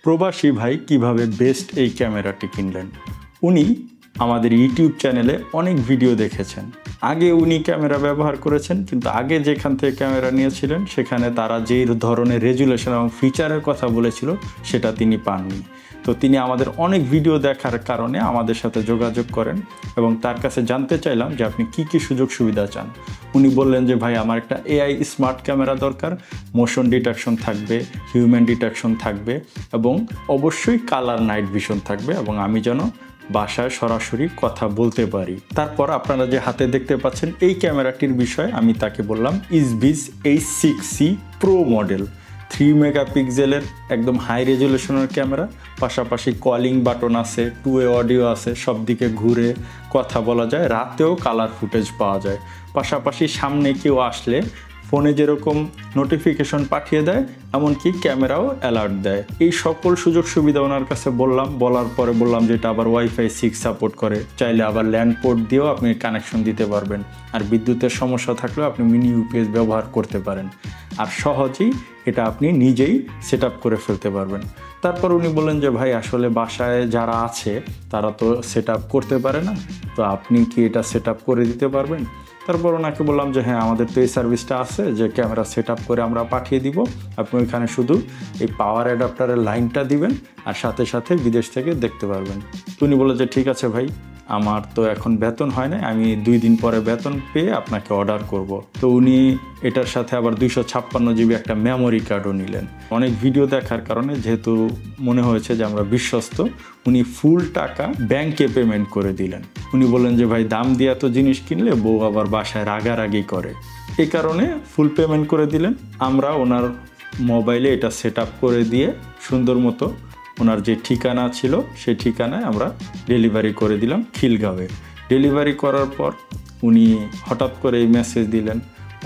প্রবাসী ভাই কিভাবে বেস্ট এই ক্যামেরাটি কিনলেন। উনি আমাদের ইউটিউব চ্যানেলে অনেক ভিডিও দেখেছেন। আগে উনি ক্যামেরা ব্যবহার করেছেন, কিন্তু আগে যেখান থেকে ক্যামেরা নিয়েছিলেন সেখানে তারা যে ধরনের রেজুলেশন এবং ফিচারের কথা বলেছিল সেটা তিনি পাননি। তো তিনি আমাদের অনেক ভিডিও দেখার কারণে আমাদের সাথে যোগাযোগ করেন এবং তার কাছে জানতে চাইলাম যে আপনি কি কি সুযোগ সুবিধা চান। উনি বললেন যে ভাই আমার একটা এআই স্মার্ট ক্যামেরা দরকার, মোশন ডিটেকশন থাকবে, হিউম্যান ডিটেকশন থাকবে এবং অবশ্যই কালার নাইট ভিশন থাকবে এবং আমি যেন বাসায় সরাসরি কথা বলতে পারি। তারপর আপনারা যে হাতে দেখতে পাচ্ছেন এই ক্যামেরাটির বিষয়ে আমি তাকে বললাম ইসবিস H6C প্রো মডেল, 3 মেগাপিক্সেলের একদম হাই রেজুলেশনের ক্যামেরা, পাশাপাশি কলিং বাটন আছে, 2-way অডিও আছে, সব দিকে ঘুরে কথা বলা যায়, রাতেও কালার ফুটেজ পাওয়া যায়। পাশাপাশি সামনে কেউ আসলে ফোনে যেরকম নোটিফিকেশন পাঠিয়ে দেয় এমনকি ক্যামেরাও অ্যালার্ট দেয়। এই সকল সুযোগ সুবিধা ওনার কাছে বলার পরে বললাম যে এটা আবার ওয়াইফাই 6 সাপোর্ট করে, চাইলে আবার ল্যান্ড পোর্ট দিয়েও আপনি কানেকশন দিতে পারবেন, আর বিদ্যুতের সমস্যা থাকলেও আপনি মিনি ইউপিএস ব্যবহার করতে পারেন, আর সহজেই এটা আপনি নিজেই সেট আপ করে ফেলতে পারবেন। তারপর উনি বললেন যে ভাই আসলে বাসায় যারা আছে তারা তো সেট আপ করতে পারে না, তো আপনি কি এটা সেট আপ করে দিতে পারবেন? তারপর ওনাকে বললাম যে হ্যাঁ, আমাদের তো এই সার্ভিসটা আছে যে ক্যামেরা সেট আপ করে আমরা পাঠিয়ে দিব, আপনি ওইখানে শুধু এই পাওয়ার অ্যাডাপ্টারের লাইনটা দিবেন আর সাথে সাথে বিদেশ থেকে দেখতে পারবেন। তো উনি বললেন যে ঠিক আছে ভাই, আমার তো এখন বেতন হয় না, আমি 2 দিন পরে বেতন পেয়ে আপনাকে অর্ডার করব। তো উনি এটার সাথে আবার 256 জিবি একটা মেমোরি কার্ডও নিলেন। অনেক ভিডিও দেখার কারণে যেহেতু মনে হয়েছে যে আমরা বিশ্বস্ত, উনি ফুল টাকা ব্যাংকে পেমেন্ট করে দিলেন। উনি বললেন যে ভাই দাম দিয়ে এত জিনিস কিনলে বউ আবার বাসায় রাগারাগি করে, এই কারণে ফুল পেমেন্ট করে দিলেন। আমরা ওনার মোবাইলে এটা সেট আপ করে দিয়ে সুন্দর মতো ওনার যে ঠিকানা ছিল সেই ঠিকানায় আমরা ডেলিভারি করে দিলাম খিলগাঁওয়ে। ডেলিভারি করার পর উনি হঠাৎ করে এই মেসেজ দিলেন,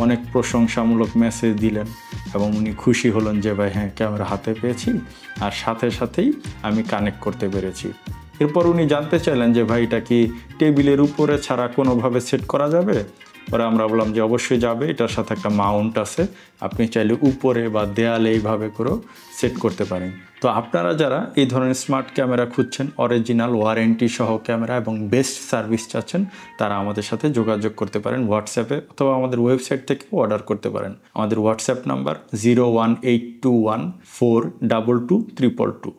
অনেক প্রশংসামূলক মেসেজ দিলেন এবং উনি খুশি হলেন যে ভাই হ্যাঁ, ক্যামেরা হাতে পেয়েছি আর সাথে সাথেই আমি কানেক্ট করতে পেরেছি। এরপর উনি জানতে চাইলেন যে ভাই এটা কি টেবিলের উপরে ছাড়া কোনোভাবে সেট করা যাবে? পরে আমরা বললাম যে অবশ্যই যাবে, এটার সাথে একটা মাউন্ট আছে, আপনি চাইলে উপরে বা দেয়ালে এইভাবে করেও সেট করতে পারেন। তো আপনারা যারা এই ধরনের স্মার্ট ক্যামেরা খুঁজছেন, অরিজিনাল ওয়ারেন্টি সহ ক্যামেরা এবং বেস্ট সার্ভিস চাচ্ছেন, তারা আমাদের সাথে যোগাযোগ করতে পারেন হোয়াটসঅ্যাপে অথবা আমাদের ওয়েবসাইট থেকে অর্ডার করতে পারেন। আমাদের হোয়াটসঅ্যাপ নাম্বার 01821422222।